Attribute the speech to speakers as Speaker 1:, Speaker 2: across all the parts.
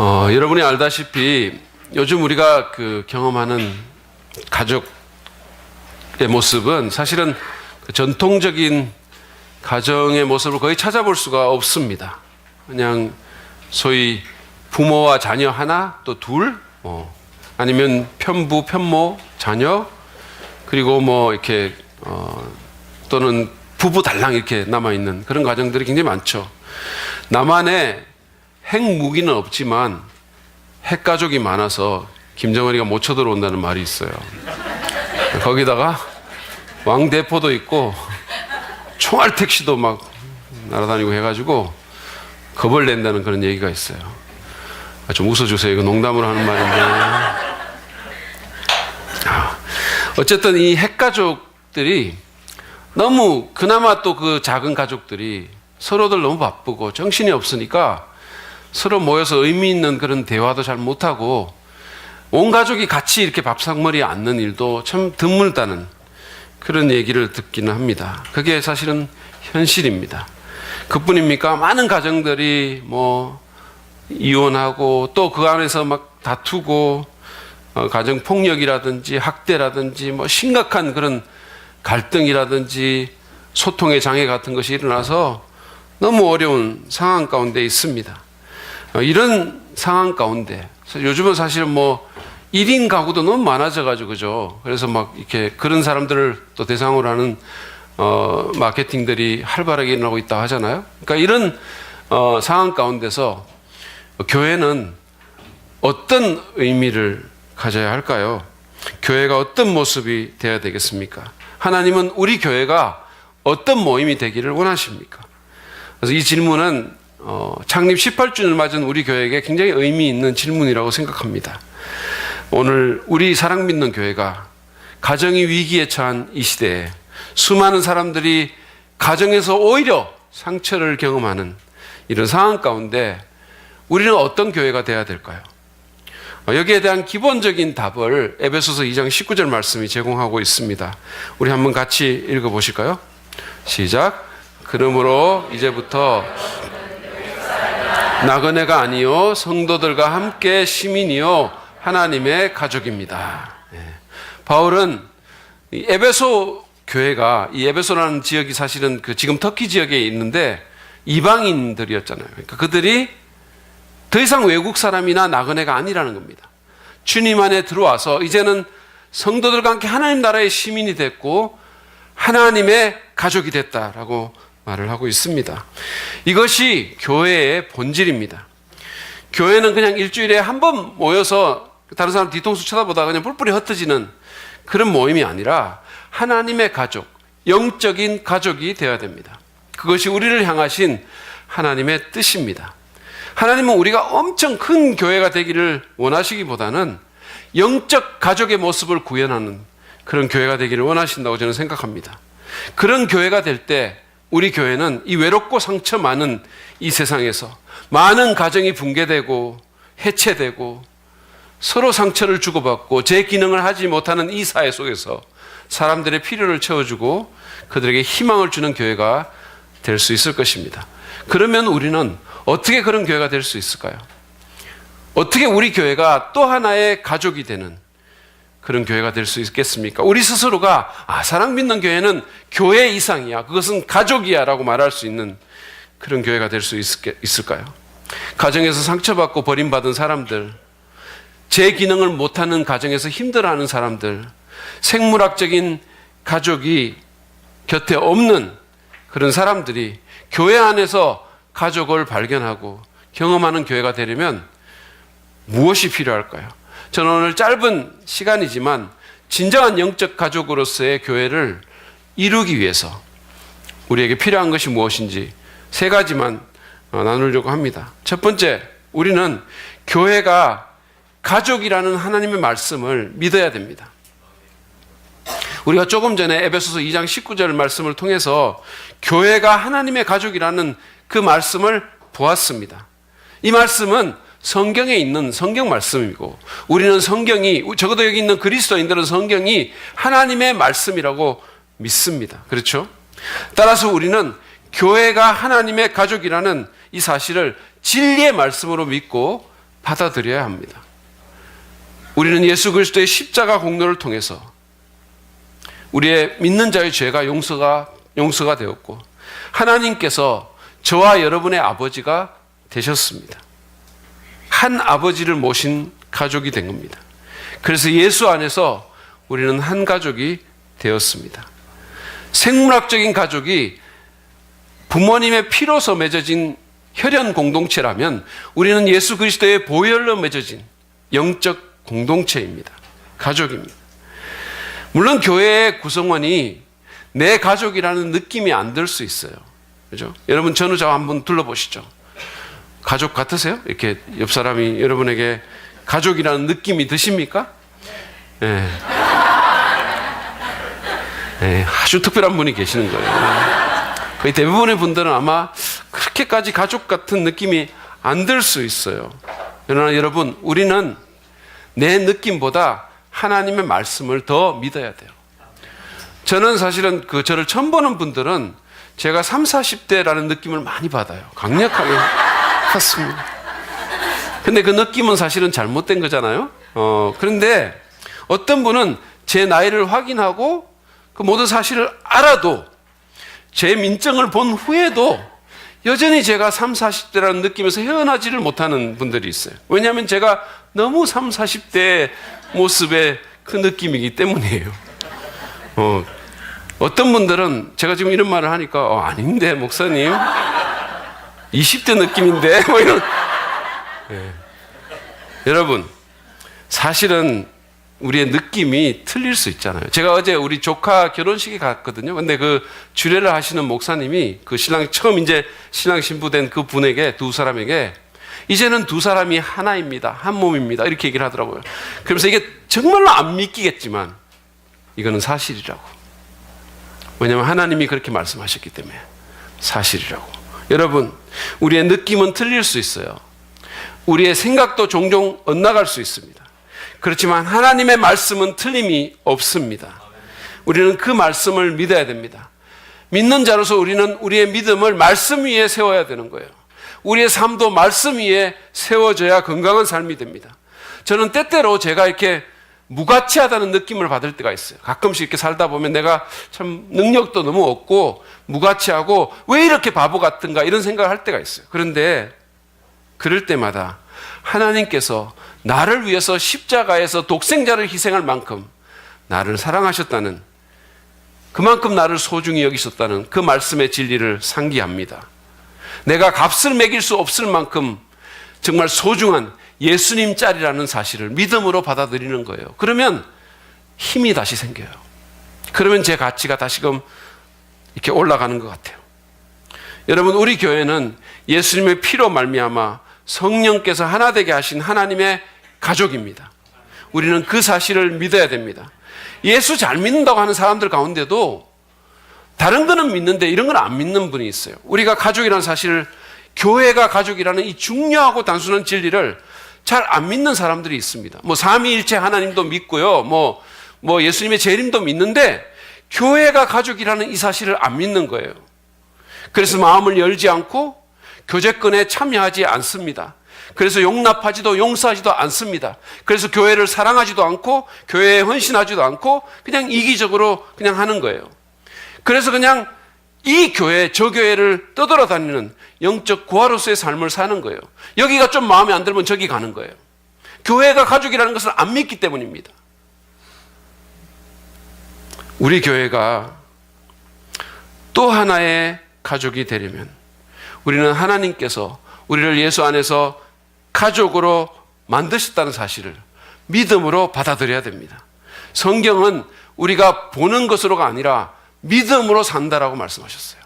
Speaker 1: 여러분이 알다시피 요즘 우리가 경험하는 가족의 모습은 사실은 전통적인 가정의 모습을 거의 찾아볼 수가 없습니다. 그냥 소위 부모와 자녀 하나, 또 둘, 아니면 편부, 편모, 자녀, 그리고 이렇게 또는 부부 달랑 이렇게 남아있는 그런 가정들이 굉장히 많죠. 남한에 핵무기는 없지만 핵가족이 많아서 김정은이가 못 쳐들어온다는 말이 있어요. 거기다가 왕대포도 있고 총알 택시도 막 날아다니고 해가지고 겁을 낸다는 그런 얘기가 있어요. 좀 웃어주세요. 이거 농담으로 하는 말인데. 어쨌든 이 핵가족들이 너무, 그나마 또 그 작은 가족들이 서로들 너무 바쁘고 정신이 없으니까 서로 모여서 의미 있는 그런 대화도 잘 못하고 온 가족이 같이 이렇게 밥상머리에 앉는 일도 참 드물다는 그런 얘기를 듣기는 합니다. 그게 사실은 현실입니다. 그뿐입니까? 많은 가정들이 이혼하고 또 그 안에서 막 다투고 가정폭력이라든지 학대라든지 심각한 그런 갈등이라든지 소통의 장애 같은 것이 일어나서 너무 어려운 상황 가운데 있습니다. 이런 상황 가운데 요즘은 사실 1인 가구도 너무 많아져가지고 그죠. 그래서 이렇게 그런 사람들을 또 대상으로 하는 마케팅들이 활발하게 일어나고 있다 하잖아요. 그러니까 이런 상황 가운데서 교회는 어떤 의미를 가져야 할까요? 교회가 어떤 모습이 되어야 되겠습니까? 하나님은 우리 교회가 어떤 모임이 되기를 원하십니까? 그래서 이 질문은 창립 18주년을 맞은 우리 교회에게 굉장히 의미 있는 질문이라고 생각합니다. 오늘 우리 사랑 믿는 교회가 가정이 위기에 처한 이 시대에 수많은 사람들이 가정에서 오히려 상처를 경험하는 이런 상황 가운데 우리는 어떤 교회가 되어야 될까요? 여기에 대한 기본적인 답을 에베소서 2장 19절 말씀이 제공하고 있습니다. 우리 한번 같이 읽어보실까요? 시작. 그러므로 이제부터 나그네가 아니요 성도들과 함께 시민이요 하나님의 가족입니다. 바울은 이 에베소 교회가, 이 에베소라는 지역이 사실은 지금 터키 지역에 있는데 이방인들이었잖아요. 그러니까 그들이 더 이상 외국 사람이나 나그네가 아니라는 겁니다. 주님 안에 들어와서 이제는 성도들과 함께 하나님 나라의 시민이 됐고 하나님의 가족이 됐다라고 말을 하고 있습니다. 이것이 교회의 본질입니다. 교회는 그냥 일주일에 한 번 모여서 다른 사람 뒤통수 쳐다보다가 그냥 뿔뿔이 흩어지는 그런 모임이 아니라 하나님의 가족, 영적인 가족이 되어야 됩니다. 그것이 우리를 향하신 하나님의 뜻입니다. 하나님은 우리가 엄청 큰 교회가 되기를 원하시기보다는 영적 가족의 모습을 구현하는 그런 교회가 되기를 원하신다고 저는 생각합니다. 그런 교회가 될 때 우리 교회는 이 외롭고 상처 많은 이 세상에서 많은 가정이 붕괴되고 해체되고 서로 상처를 주고받고 제 기능을 하지 못하는 이 사회 속에서 사람들의 필요를 채워주고 그들에게 희망을 주는 교회가 될 수 있을 것입니다. 그러면 우리는 어떻게 그런 교회가 될 수 있을까요? 어떻게 우리 교회가 또 하나의 가족이 되는 그런 교회가 될 수 있겠습니까? 우리 스스로가 사랑 믿는 교회는 교회 이상이야, 그것은 가족이야 라고 말할 수 있는 그런 교회가 될 수 있을까요? 가정에서 상처받고 버림받은 사람들, 제 기능을 못하는 가정에서 힘들어하는 사람들, 생물학적인 가족이 곁에 없는 그런 사람들이 교회 안에서 가족을 발견하고 경험하는 교회가 되려면 무엇이 필요할까요? 저는 오늘 짧은 시간이지만 진정한 영적 가족으로서의 교회를 이루기 위해서 우리에게 필요한 것이 무엇인지 세 가지만 나누려고 합니다. 첫 번째, 우리는 교회가 가족이라는 하나님의 말씀을 믿어야 됩니다. 우리가 조금 전에 에베소서 2장 19절 말씀을 통해서 교회가 하나님의 가족이라는 그 말씀을 보았습니다. 이 말씀은 성경에 있는 성경 말씀이고 우리는 성경이, 적어도 여기 있는 그리스도인들은 성경이 하나님의 말씀이라고 믿습니다. 그렇죠? 따라서 우리는 교회가 하나님의 가족이라는 이 사실을 진리의 말씀으로 믿고 받아들여야 합니다. 우리는 예수 그리스도의 십자가 공로를 통해서 우리의 믿는 자의 죄가 용서가 되었고 하나님께서 저와 여러분의 아버지가 되셨습니다. 한 아버지를 모신 가족이 된 겁니다. 그래서 예수 안에서 우리는 한 가족이 되었습니다. 생물학적인 가족이 부모님의 피로서 맺어진 혈연 공동체라면 우리는 예수 그리스도의 보혈로 맺어진 영적 공동체입니다. 가족입니다. 물론 교회의 구성원이 내 가족이라는 느낌이 안 들 수 있어요. 그죠? 여러분 전우자 한번 둘러보시죠. 가족 같으세요? 이렇게 옆 사람이 여러분에게 가족이라는 느낌이 드십니까? 네. 네, 아주 특별한 분이 계시는 거예요. 거의 대부분의 분들은 아마 그렇게까지 가족 같은 느낌이 안 들 수 있어요. 그러나 여러분, 우리는 내 느낌보다 하나님의 말씀을 더 믿어야 돼요. 저는 사실은 저를 처음 보는 분들은 제가 30, 40대라는 느낌을 많이 받아요. 강력하게 받습니다. 근데 그 느낌은 사실은 잘못된 거잖아요. 그런데 어떤 분은 제 나이를 확인하고 그 모든 사실을 알아도 제 민증을 본 후에도 여전히 제가 30, 40대라는 느낌에서 헤어나지를 못하는 분들이 있어요. 왜냐하면 제가 너무 30, 40대의 모습의 그 느낌이기 때문이에요. 어떤 분들은 제가 지금 이런 말을 하니까 아닌데 목사님 20대 느낌인데 뭐 이런. 네. 여러분 사실은 우리의 느낌이 틀릴 수 있잖아요. 제가 어제 우리 조카 결혼식에 갔거든요. 근데 그 주례를 하시는 목사님이 그 처음 이제 신랑 신부된 그 분에게, 두 사람에게 이제는 두 사람이 하나입니다. 한 몸입니다. 이렇게 얘기를 하더라고요. 그러면서 이게 정말로 안 믿기겠지만 이거는 사실이라고. 왜냐하면 하나님이 그렇게 말씀하셨기 때문에 사실이라고. 여러분, 우리의 느낌은 틀릴 수 있어요. 우리의 생각도 종종 엇나갈 수 있습니다. 그렇지만 하나님의 말씀은 틀림이 없습니다. 우리는 그 말씀을 믿어야 됩니다. 믿는 자로서 우리는 우리의 믿음을 말씀 위에 세워야 되는 거예요. 우리의 삶도 말씀 위에 세워져야 건강한 삶이 됩니다. 저는 때때로 제가 이렇게 무가치하다는 느낌을 받을 때가 있어요. 가끔씩 이렇게 살다 보면 내가 참 능력도 너무 없고 무가치하고 왜 이렇게 바보 같은가 이런 생각을 할 때가 있어요. 그런데 그럴 때마다 하나님께서 나를 위해서 십자가에서 독생자를 희생할 만큼 나를 사랑하셨다는, 그만큼 나를 소중히 여기셨다는 그 말씀의 진리를 상기합니다. 내가 값을 매길 수 없을 만큼 정말 소중한 예수님 짤이라는 사실을 믿음으로 받아들이는 거예요. 그러면 힘이 다시 생겨요. 그러면 제 가치가 다시금 이렇게 올라가는 것 같아요. 여러분, 우리 교회는 예수님의 피로 말미암아 성령께서 하나 되게 하신 하나님의 가족입니다. 우리는 그 사실을 믿어야 됩니다. 예수 잘 믿는다고 하는 사람들 가운데도 다른 거는 믿는데 이런 건 안 믿는 분이 있어요. 우리가 가족이라는 사실을, 교회가 가족이라는 이 중요하고 단순한 진리를 잘 안 믿는 사람들이 있습니다. 뭐 삼위일체 하나님도 믿고요. 뭐 예수님의 재림도 믿는데 교회가 가족이라는 이 사실을 안 믿는 거예요. 그래서 마음을 열지 않고 교제권에 참여하지 않습니다. 그래서 용납하지도 용서하지도 않습니다. 그래서 교회를 사랑하지도 않고 교회에 헌신하지도 않고 그냥 이기적으로 그냥 하는 거예요. 그래서 그냥 이 교회 저 교회를 떠돌아다니는 영적 고아로서의 삶을 사는 거예요. 여기가 좀 마음에 안 들면 저기 가는 거예요. 교회가 가족이라는 것을 안 믿기 때문입니다. 우리 교회가 또 하나의 가족이 되려면 우리는 하나님께서 우리를 예수 안에서 가족으로 만드셨다는 사실을 믿음으로 받아들여야 됩니다. 성경은 우리가 보는 것으로가 아니라 믿음으로 산다라고 말씀하셨어요.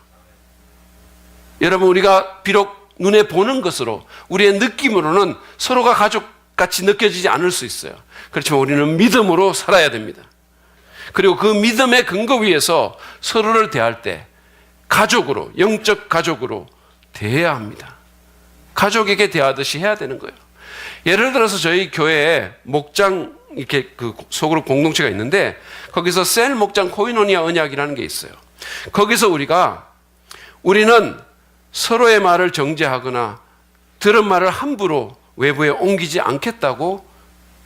Speaker 1: 여러분, 우리가 비록 눈에 보는 것으로 우리의 느낌으로는 서로가 가족같이 느껴지지 않을 수 있어요. 그렇지만 우리는 믿음으로 살아야 됩니다. 그리고 그 믿음의 근거 위에서 서로를 대할 때 가족으로, 영적 가족으로 대해야 합니다. 가족에게 대하듯이 해야 되는 거예요. 예를 들어서 저희 교회에 목장 이렇게 그 소그룹 공동체가 있는데 거기서 셀 목장 코이노니아 언약이라는 게 있어요. 거기서 우리는 서로의 말을 정죄하거나 들은 말을 함부로 외부에 옮기지 않겠다고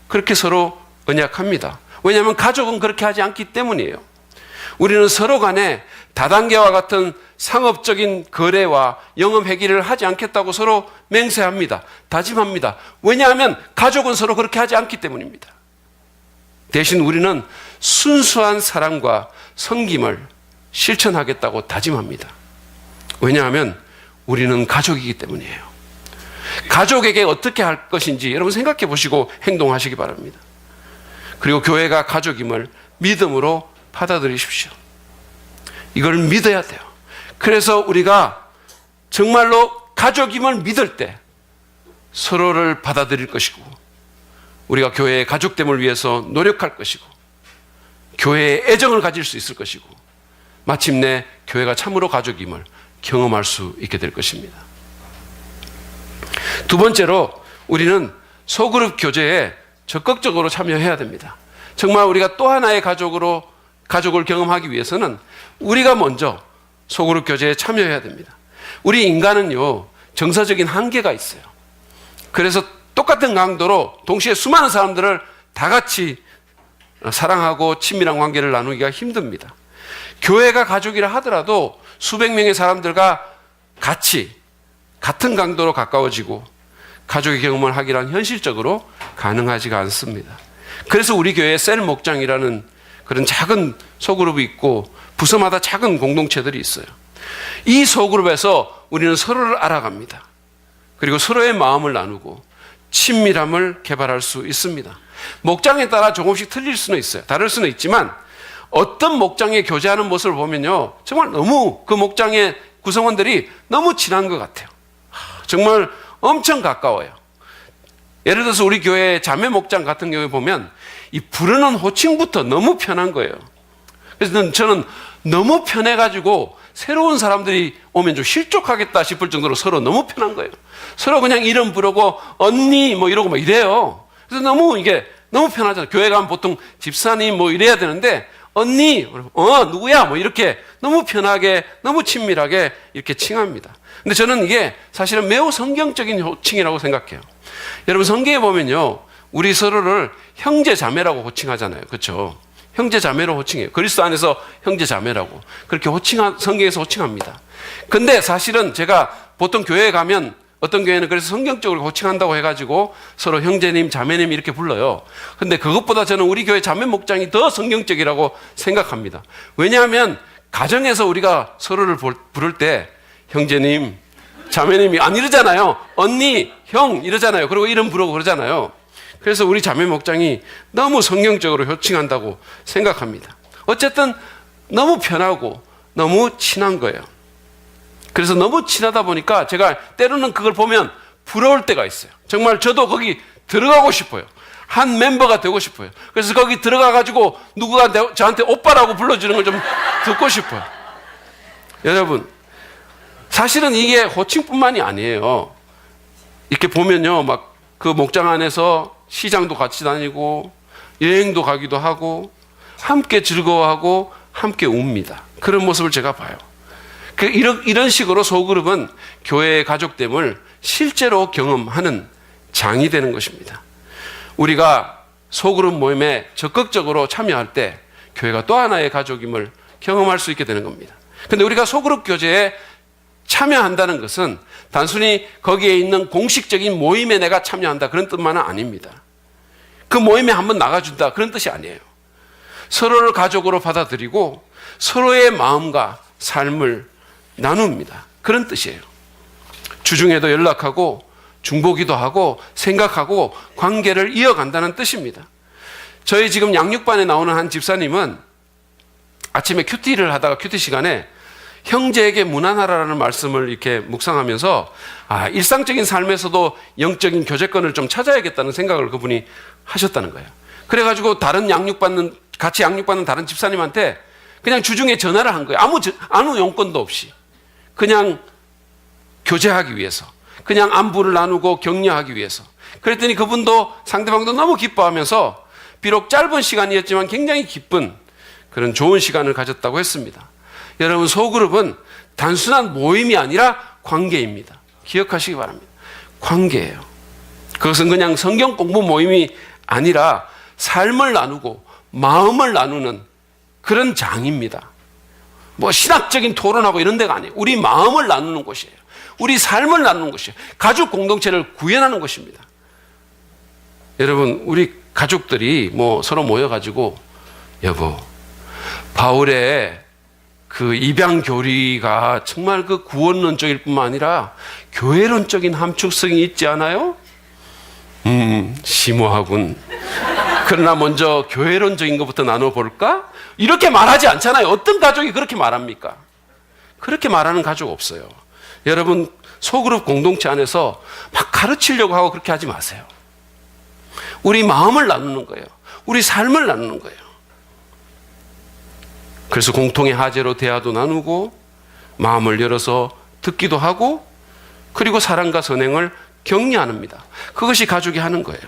Speaker 1: 그렇게 서로 언약합니다. 왜냐하면 가족은 그렇게 하지 않기 때문이에요. 우리는 서로 간에 다단계와 같은 상업적인 거래와 영업 회기를 하지 않겠다고 서로 맹세합니다. 다짐합니다. 왜냐하면 가족은 서로 그렇게 하지 않기 때문입니다. 대신 우리는 순수한 사랑과 섬김을 실천하겠다고 다짐합니다. 왜냐하면 우리는 가족이기 때문이에요. 가족에게 어떻게 할 것인지 여러분 생각해 보시고 행동하시기 바랍니다. 그리고 교회가 가족임을 믿음으로 받아들이십시오. 이걸 믿어야 돼요. 그래서 우리가 정말로 가족임을 믿을 때 서로를 받아들일 것이고, 우리가 교회의 가족됨을 위해서 노력할 것이고, 교회에 애정을 가질 수 있을 것이고, 마침내 교회가 참으로 가족임을 경험할 수 있게 될 것입니다. 두 번째로 우리는 소그룹 교제에 적극적으로 참여해야 됩니다. 정말 우리가 또 하나의 가족을 경험하기 위해서는 우리가 먼저 소그룹 교제에 참여해야 됩니다. 우리 인간은요, 정서적인 한계가 있어요. 그래서 똑같은 강도로 동시에 수많은 사람들을 다 같이 사랑하고 친밀한 관계를 나누기가 힘듭니다. 교회가 가족이라 하더라도 수백 명의 사람들과 같이 같은 강도로 가까워지고 가족의 경험을 하기란 현실적으로 가능하지가 않습니다. 그래서 우리 교회에 셀 목장이라는 그런 작은 소그룹이 있고 부서마다 작은 공동체들이 있어요. 이 소그룹에서 우리는 서로를 알아갑니다. 그리고 서로의 마음을 나누고 친밀함을 개발할 수 있습니다. 목장에 따라 조금씩 틀릴 수는 있어요. 다를 수는 있지만 어떤 목장에 교제하는 모습을 보면요, 정말 너무 그 목장의 구성원들이 너무 친한 것 같아요. 정말 엄청 가까워요. 예를 들어서 우리 교회 자매 목장 같은 경우에 보면 이 부르는 호칭부터 너무 편한 거예요. 그래서 저는 너무 편해가지고 새로운 사람들이 오면 좀 실족하겠다 싶을 정도로 서로 너무 편한 거예요. 서로 그냥 이름 부르고 언니 뭐 이러고 막 이래요. 그래서 너무 이게 너무 편하잖아요. 교회 가면 보통 집사님 뭐 이래야 되는데 언니, 누구야 뭐 이렇게 너무 편하게 너무 친밀하게 이렇게 칭합니다. 근데 저는 이게 사실은 매우 성경적인 호칭이라고 생각해요. 여러분 성경에 보면요, 우리 서로를 형제 자매라고 호칭하잖아요. 그렇죠? 형제 자매로 호칭해요. 그리스도 안에서 형제 자매라고 그렇게 성경에서 호칭합니다. 근데 사실은 제가 보통 교회에 가면 어떤 교회는 그래서 성경적으로 호칭한다고 해가지고 서로 형제님, 자매님 이렇게 불러요. 근데 그것보다 저는 우리 교회 자매 목장이 더 성경적이라고 생각합니다. 왜냐하면 가정에서 우리가 서로를 부를 때 형제님, 자매님이 안 이러잖아요. 언니, 형 이러잖아요. 그리고 이름 부르고 그러잖아요. 그래서 우리 자매 목장이 너무 성경적으로 호칭한다고 생각합니다. 어쨌든 너무 편하고 너무 친한 거예요. 그래서 너무 친하다 보니까 제가 때로는 그걸 보면 부러울 때가 있어요. 정말 저도 거기 들어가고 싶어요. 한 멤버가 되고 싶어요. 그래서 거기 들어가가지고 누구가 저한테 오빠라고 불러주는 걸 좀 듣고 싶어요. 여러분, 사실은 이게 호칭뿐만이 아니에요. 이렇게 보면요, 막 그 목장 안에서 시장도 같이 다니고 여행도 가기도 하고 함께 즐거워하고 함께 웁니다. 그런 모습을 제가 봐요. 이런 식으로 소그룹은 교회의 가족됨을 실제로 경험하는 장이 되는 것입니다. 우리가 소그룹 모임에 적극적으로 참여할 때 교회가 또 하나의 가족임을 경험할 수 있게 되는 겁니다. 그런데 우리가 소그룹 교제에 참여한다는 것은 단순히 거기에 있는 공식적인 모임에 내가 참여한다 그런 뜻만은 아닙니다. 그 모임에 한번 나가준다 그런 뜻이 아니에요. 서로를 가족으로 받아들이고 서로의 마음과 삶을 나눕니다. 그런 뜻이에요. 주중에도 연락하고 중보기도 하고 생각하고 관계를 이어간다는 뜻입니다. 저희 지금 양육반에 나오는 한 집사님은 아침에 큐티를 하다가 큐티 시간에 형제에게 무난하라는 말씀을 이렇게 묵상하면서 일상적인 삶에서도 영적인 교제권을 좀 찾아야겠다는 생각을 그분이 하셨다는 거예요. 그래가지고 같이 양육받는 다른 집사님한테 그냥 주중에 전화를 한 거예요. 아무 용건도 없이. 그냥 교제하기 위해서. 그냥 안부를 나누고 격려하기 위해서. 그랬더니 그분도 상대방도 너무 기뻐하면서 비록 짧은 시간이었지만 굉장히 기쁜 그런 좋은 시간을 가졌다고 했습니다. 여러분, 소그룹은 단순한 모임이 아니라 관계입니다. 기억하시기 바랍니다. 관계예요. 그것은 그냥 성경 공부 모임이 아니라 삶을 나누고 마음을 나누는 그런 장입니다. 뭐 신학적인 토론하고 이런 데가 아니에요. 우리 마음을 나누는 곳이에요. 우리 삶을 나누는 곳이에요. 가족 공동체를 구현하는 것입니다. 여러분, 우리 가족들이 뭐 서로 모여가지고 여보, 바울의 그 입양 교리가 정말 그 구원론적일 뿐만 아니라 교회론적인 함축성이 있지 않아요? 심오하군. 그러나 먼저 교회론적인 것부터 나눠볼까? 이렇게 말하지 않잖아요. 어떤 가족이 그렇게 말합니까? 그렇게 말하는 가족 없어요. 여러분, 소그룹 공동체 안에서 막 가르치려고 하고 그렇게 하지 마세요. 우리 마음을 나누는 거예요. 우리 삶을 나누는 거예요. 그래서 공통의 화제로 대화도 나누고 마음을 열어서 듣기도 하고 그리고 사랑과 선행을 격려합니다. 그것이 가족이 하는 거예요.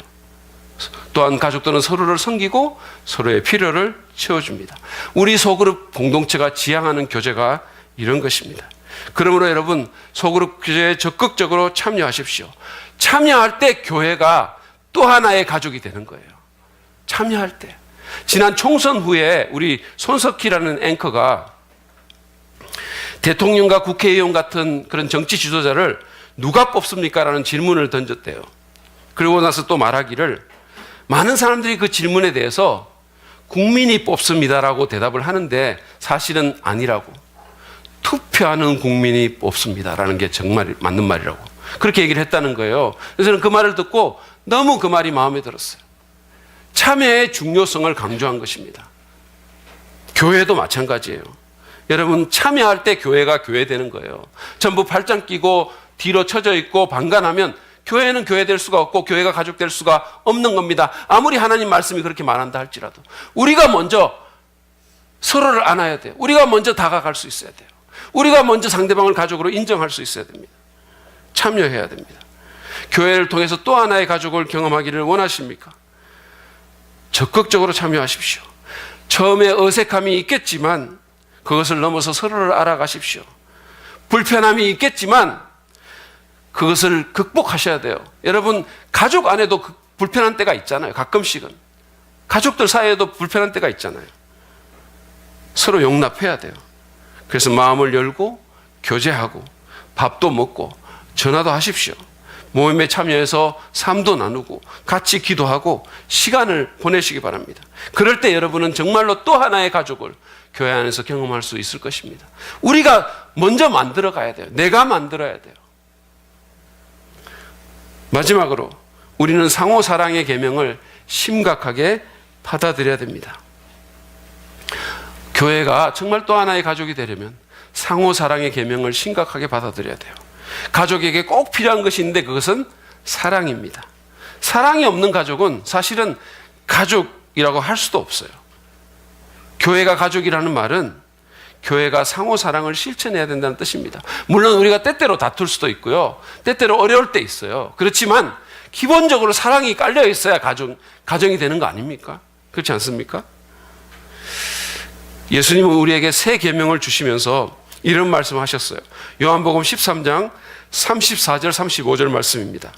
Speaker 1: 또한 가족들은 서로를 섬기고 서로의 필요를 채워줍니다. 우리 소그룹 공동체가 지향하는 교제가 이런 것입니다. 그러므로 여러분, 소그룹 교제에 적극적으로 참여하십시오. 참여할 때 교회가 또 하나의 가족이 되는 거예요. 참여할 때. 지난 총선 후에 우리 손석희라는 앵커가 대통령과 국회의원 같은 그런 정치 지도자를 누가 뽑습니까? 라는 질문을 던졌대요. 그러고 나서 또 말하기를 많은 사람들이 그 질문에 대해서 국민이 뽑습니다라고 대답을 하는데 사실은 아니라고. 투표하는 국민이 뽑습니다라는 게 정말 맞는 말이라고. 그렇게 얘기를 했다는 거예요. 그래서 저는 그 말을 듣고 너무 그 말이 마음에 들었어요. 참여의 중요성을 강조한 것입니다. 교회도 마찬가지예요. 여러분, 참여할 때 교회가 교회되는 거예요. 전부 팔짱 끼고 뒤로 쳐져 있고 방관하면 교회는 교회 될 수가 없고 교회가 가족 될 수가 없는 겁니다. 아무리 하나님 말씀이 그렇게 말한다 할지라도 우리가 먼저 서로를 안아야 돼요. 우리가 먼저 다가갈 수 있어야 돼요. 우리가 먼저 상대방을 가족으로 인정할 수 있어야 됩니다. 참여해야 됩니다. 교회를 통해서 또 하나의 가족을 경험하기를 원하십니까? 적극적으로 참여하십시오. 처음에 어색함이 있겠지만 그것을 넘어서 서로를 알아가십시오. 불편함이 있겠지만 그것을 극복하셔야 돼요. 여러분, 가족 안에도 불편한 때가 있잖아요. 가끔씩은. 가족들 사이에도 불편한 때가 있잖아요. 서로 용납해야 돼요. 그래서 마음을 열고 교제하고 밥도 먹고 전화도 하십시오. 모임에 참여해서 삶도 나누고 같이 기도하고 시간을 보내시기 바랍니다. 그럴 때 여러분은 정말로 또 하나의 가족을 교회 안에서 경험할 수 있을 것입니다. 우리가 먼저 만들어 가야 돼요. 내가 만들어야 돼요. 마지막으로 우리는 상호 사랑의 계명을 심각하게 받아들여야 됩니다. 교회가 정말 또 하나의 가족이 되려면 상호 사랑의 계명을 심각하게 받아들여야 돼요. 가족에게 꼭 필요한 것이 있는데 그것은 사랑입니다. 사랑이 없는 가족은 사실은 가족이라고 할 수도 없어요. 교회가 가족이라는 말은 교회가 상호 사랑을 실천해야 된다는 뜻입니다. 물론 우리가 때때로 다툴 수도 있고요. 때때로 어려울 때 있어요. 그렇지만 기본적으로 사랑이 깔려 있어야 가정이 되는 거 아닙니까? 그렇지 않습니까? 예수님은 우리에게 새 계명을 주시면서 이런 말씀하셨어요. 요한복음 13장 34절 35절 말씀입니다.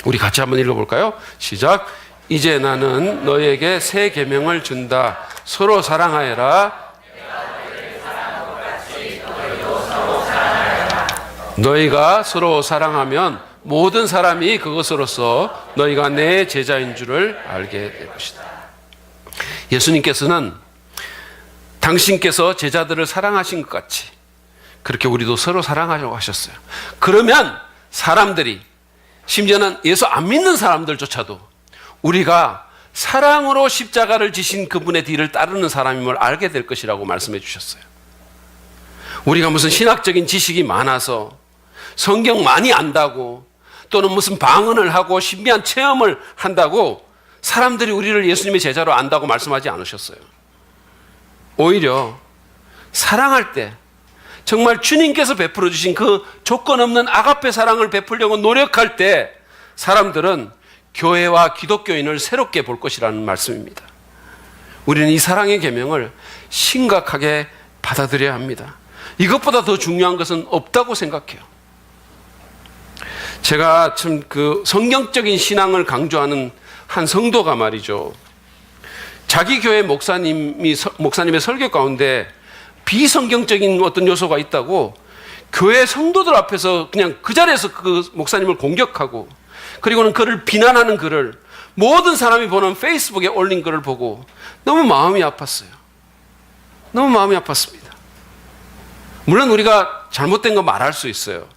Speaker 1: 우리 같이 한번 읽어볼까요? 시작. 이제 나는 너희에게 새 계명을 준다. 서로 사랑하여라. 너희가 서로 사랑하면 모든 사람이 그것으로서 너희가 내 제자인 줄을 알게 될 것이다. 예수님께서는 당신께서 제자들을 사랑하신 것 같이 그렇게 우리도 서로 사랑하려고 하셨어요. 그러면 사람들이, 심지어는 예수 안 믿는 사람들조차도 우리가 사랑으로 십자가를 지신 그분의 뒤를 따르는 사람임을 알게 될 것이라고 말씀해 주셨어요. 우리가 무슨 신학적인 지식이 많아서 성경 많이 안다고 또는 무슨 방언을 하고 신비한 체험을 한다고 사람들이 우리를 예수님의 제자로 안다고 말씀하지 않으셨어요. 오히려 사랑할 때 정말 주님께서 베풀어 주신 그 조건 없는 아가페 사랑을 베풀려고 노력할 때 사람들은 교회와 기독교인을 새롭게 볼 것이라는 말씀입니다. 우리는 이 사랑의 계명을 심각하게 받아들여야 합니다. 이것보다 더 중요한 것은 없다고 생각해요. 제가 참 그 성경적인 신앙을 강조하는 한 성도가 말이죠. 자기 교회 목사님의 설교 가운데 비성경적인 어떤 요소가 있다고 교회 성도들 앞에서 그냥 그 자리에서 그 목사님을 공격하고, 그리고는 그를 비난하는 글을 모든 사람이 보는 페이스북에 올린 글을 보고 너무 마음이 아팠어요. 너무 마음이 아팠습니다. 물론 우리가 잘못된 거 말할 수 있어요.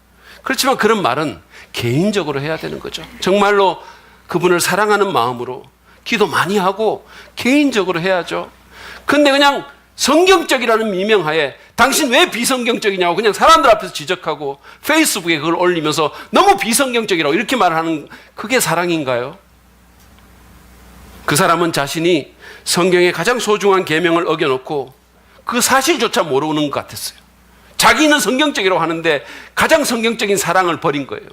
Speaker 1: 그렇지만 그런 말은 개인적으로 해야 되는 거죠. 정말로 그분을 사랑하는 마음으로 기도 많이 하고 개인적으로 해야죠. 근데 그냥 성경적이라는 미명하에 당신 왜 비성경적이냐고 그냥 사람들 앞에서 지적하고 페이스북에 그걸 올리면서 너무 비성경적이라고 이렇게 말하는, 그게 사랑인가요? 그 사람은 자신이 성경의 가장 소중한 계명을 어겨놓고 그 사실조차 모르는 것 같았어요. 자기는 성경적이라고 하는데 가장 성경적인 사랑을 버린 거예요.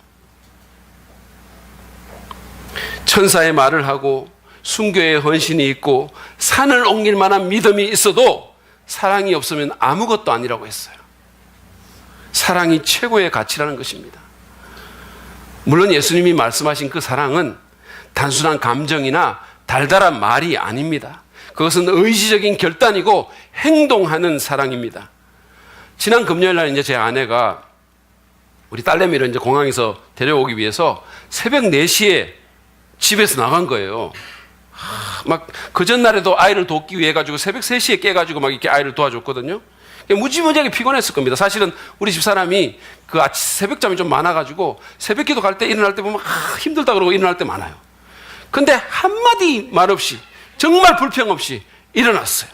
Speaker 1: 천사의 말을 하고 순교의 헌신이 있고 산을 옮길 만한 믿음이 있어도 사랑이 없으면 아무것도 아니라고 했어요. 사랑이 최고의 가치라는 것입니다. 물론 예수님이 말씀하신 그 사랑은 단순한 감정이나 달달한 말이 아닙니다. 그것은 의지적인 결단이고 행동하는 사랑입니다. 지난 금요일 날 이제 제 아내가 우리 딸내미를 이제 공항에서 데려오기 위해서 새벽 4시에 집에서 나간 거예요. 막 그 전날에도 아이를 돕기 위해 가지고 새벽 3시에 깨가지고 막 이렇게 아이를 도와줬거든요. 무지무지하게 피곤했을 겁니다. 사실은 우리 집 사람이 그 새벽잠이 좀 많아가지고 새벽기도 갈 때 일어날 때 보면 힘들다 그러고 일어날 때 많아요. 근데 한마디 말 없이 정말 불평 없이 일어났어요.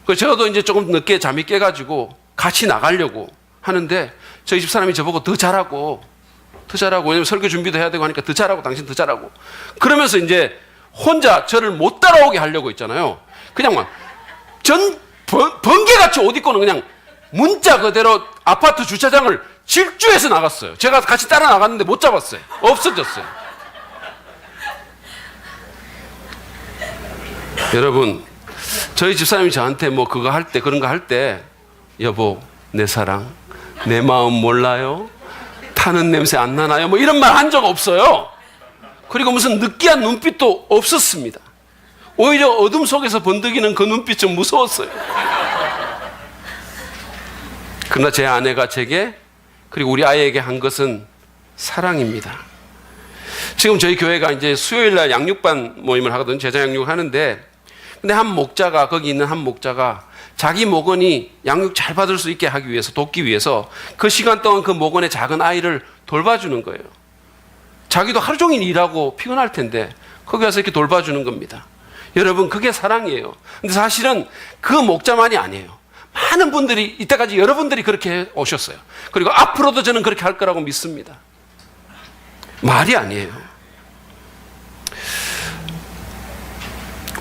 Speaker 1: 그래서 저도 이제 조금 늦게 잠이 깨가지고 같이 나가려고 하는데 저희 집 사람이 저보고 더 잘하고, 왜냐면 설교 준비도 해야 되고 하니까 더 잘하고, 당신 더 잘하고. 그러면서 이제 혼자 저를 못 따라오게 하려고 했잖아요. 그냥 막 번개같이 옷 입고는 그냥 문자 그대로 아파트 주차장을 질주해서 나갔어요. 제가 같이 따라 나갔는데 못 잡았어요. 없어졌어요. 여러분, 저희 집사람이 저한테 뭐 그거 할 때, 그런 거 할 때, 여보, 내 사랑, 내 마음 몰라요? 타는 냄새 안 나나요? 뭐 이런 말 한 적 없어요. 그리고 무슨 느끼한 눈빛도 없었습니다. 오히려 어둠 속에서 번득이는 그 눈빛 좀 무서웠어요. 그러나 제 아내가 제게, 그리고 우리 아이에게 한 것은 사랑입니다. 지금 저희 교회가 이제 수요일 날 양육반 모임을 하거든요. 제자 양육을 하는데, 근데 거기 있는 한 목자가 자기 목원이 양육 잘 받을 수 있게 하기 위해서, 돕기 위해서 그 시간 동안 그 목원의 작은 아이를 돌봐주는 거예요. 자기도 하루 종일 일하고 피곤할 텐데 거기 가서 이렇게 돌봐주는 겁니다. 여러분, 그게 사랑이에요. 근데 사실은 그 목자만이 아니에요. 많은 분들이, 이때까지 여러분들이 그렇게 오셨어요. 그리고 앞으로도 저는 그렇게 할 거라고 믿습니다. 말이 아니에요.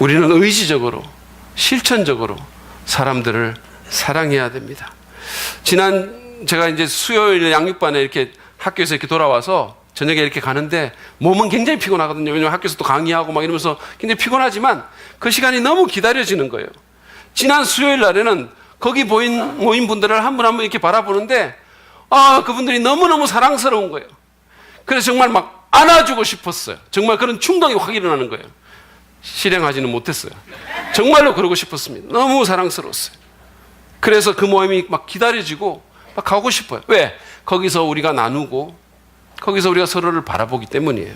Speaker 1: 우리는 의지적으로, 실천적으로 사람들을 사랑해야 됩니다. 제가 이제 수요일 양육반에 이렇게 학교에서 이렇게 돌아와서 저녁에 이렇게 가는데 몸은 굉장히 피곤하거든요. 왜냐면 학교에서 또 강의하고 막 이러면서 굉장히 피곤하지만 그 시간이 너무 기다려지는 거예요. 지난 수요일 날에는 거기 모인 분들을 한 분 한 분 이렇게 바라보는데, 그분들이 너무너무 사랑스러운 거예요. 그래서 정말 막 안아주고 싶었어요. 정말 그런 충동이 확 일어나는 거예요. 실행하지는 못했어요. 정말로 그러고 싶었습니다. 너무 사랑스러웠어요. 그래서 그 모임이 막 기다려지고 막 가고 싶어요. 왜? 거기서 우리가 나누고 거기서 우리가 서로를 바라보기 때문이에요.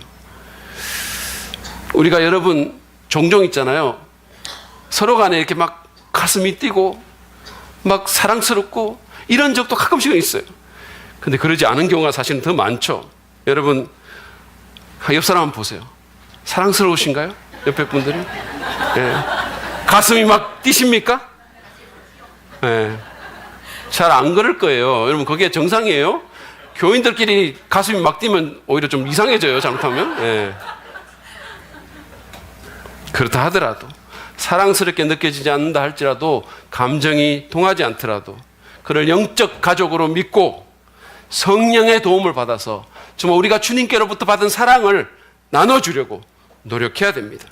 Speaker 1: 우리가 여러분 종종 있잖아요. 서로 간에 이렇게 막 가슴이 뛰고 막 사랑스럽고 이런 적도 가끔씩은 있어요. 근데 그러지 않은 경우가 사실은 더 많죠. 여러분, 옆 사람 한번 보세요. 사랑스러우신가요? 옆에 분들이? 네. 가슴이 막 뛰십니까? 네. 잘 안 그럴 거예요. 여러분, 그게 정상이에요. 교인들끼리 가슴이 막 뛰면 오히려 좀 이상해져요, 잘못하면. 네. 그렇다 하더라도, 사랑스럽게 느껴지지 않는다 할지라도, 감정이 통하지 않더라도 그를 영적 가족으로 믿고 성령의 도움을 받아서 정말 우리가 주님께로부터 받은 사랑을 나눠주려고 노력해야 됩니다.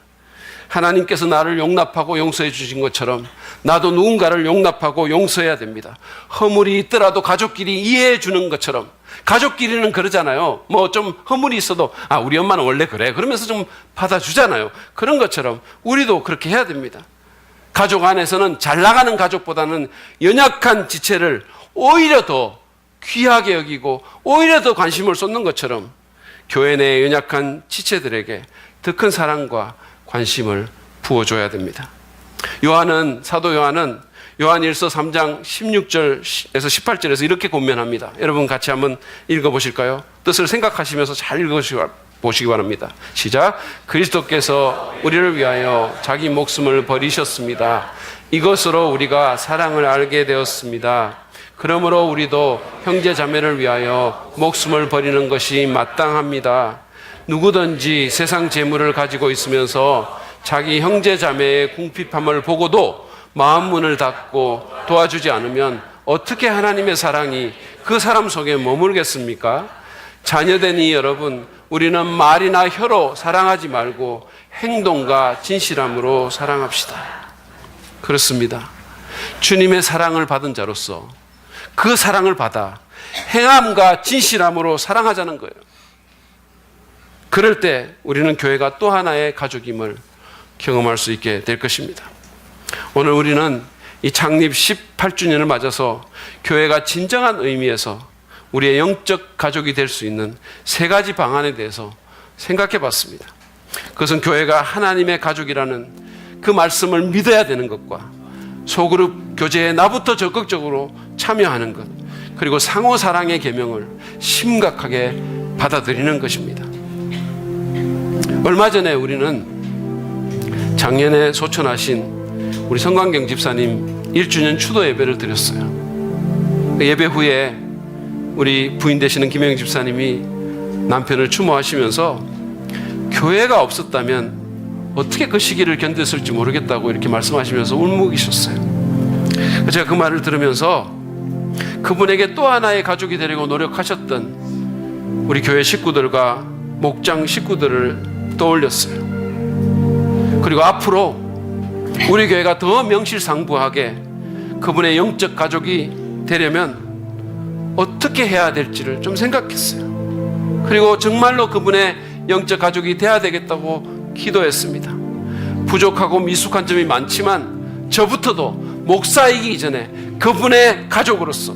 Speaker 1: 하나님께서 나를 용납하고 용서해 주신 것처럼 나도 누군가를 용납하고 용서해야 됩니다. 허물이 있더라도 가족끼리 이해해 주는 것처럼, 가족끼리는 그러잖아요. 뭐 좀 허물이 있어도 우리 엄마는 원래 그래 그러면서 좀 받아주잖아요. 그런 것처럼 우리도 그렇게 해야 됩니다. 가족 안에서는 잘 나가는 가족보다는 연약한 지체를 오히려 더 귀하게 여기고 오히려 더 관심을 쏟는 것처럼 교회 내 연약한 지체들에게 더 큰 사랑과 관심을 부어줘야 됩니다. 사도 요한은 요한일서 3장 16절에서 18절에서 이렇게 권면합니다. 여러분 같이 한번 읽어보실까요? 뜻을 생각하시면서 잘 읽어보시기 바랍니다. 시작. 그리스도께서 우리를 위하여 자기 목숨을 버리셨습니다. 이것으로 우리가 사랑을 알게 되었습니다. 그러므로 우리도 형제 자매를 위하여 목숨을 버리는 것이 마땅합니다. 누구든지 세상 재물을 가지고 있으면서 자기 형제 자매의 궁핍함을 보고도 마음 문을 닫고 도와주지 않으면 어떻게 하나님의 사랑이 그 사람 속에 머물겠습니까? 자녀되니 여러분, 우리는 말이나 혀로 사랑하지 말고 행동과 진실함으로 사랑합시다. 그렇습니다. 주님의 사랑을 받은 자로서 그 사랑을 받아 행함과 진실함으로 사랑하자는 거예요. 그럴 때 우리는 교회가 또 하나의 가족임을 경험할 수 있게 될 것입니다. 오늘 우리는 이 창립 18주년을 맞아서 교회가 진정한 의미에서 우리의 영적 가족이 될 수 있는 세 가지 방안에 대해서 생각해 봤습니다. 그것은 교회가 하나님의 가족이라는 그 말씀을 믿어야 되는 것과 소그룹 교제에 나부터 적극적으로 참여하는 것, 그리고 상호 사랑의 계명을 심각하게 받아들이는 것입니다. 얼마 전에 우리는 작년에 소천하신 우리 성광경 집사님 1주년 추도 예배를 드렸어요. 예배 후에 우리 부인 되시는 김영 집사님이 남편을 추모하시면서 교회가 없었다면 어떻게 그 시기를 견뎠을지 모르겠다고 이렇게 말씀하시면서 울먹이셨어요. 제가 그 말을 들으면서 그분에게 또 하나의 가족이 되려고 노력하셨던 우리 교회 식구들과 목장 식구들을 떠올렸어요. 그리고 앞으로 우리 교회가 더 명실상부하게 그분의 영적 가족이 되려면 어떻게 해야 될지를 좀 생각했어요. 그리고 정말로 그분의 영적 가족이 돼야 되겠다고 기도했습니다. 부족하고 미숙한 점이 많지만 저부터도 목사이기 이전에 그분의 가족으로서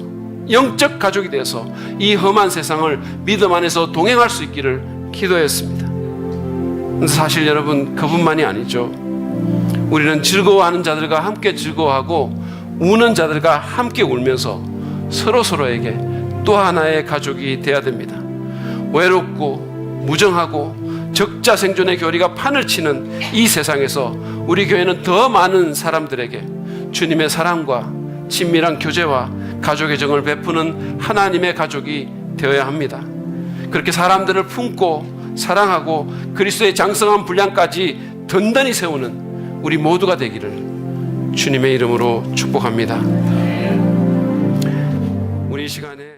Speaker 1: 영적 가족이 되어서 이 험한 세상을 믿음 안에서 동행할 수 있기를 기도했습니다. 사실 여러분, 그분만이 아니죠. 우리는 즐거워하는 자들과 함께 즐거워하고 우는 자들과 함께 울면서 서로에게 또 하나의 가족이 되어야 됩니다. 외롭고 무정하고 적자 생존의 교리가 판을 치는 이 세상에서 우리 교회는 더 많은 사람들에게 주님의 사랑과 친밀한 교제와 가족의 정을 베푸는 하나님의 가족이 되어야 합니다. 그렇게 사람들을 품고 사랑하고 그리스도의 장성한 분량까지 든든히 세우는 우리 모두가 되기를 주님의 이름으로 축복합니다. 우리 이 시간에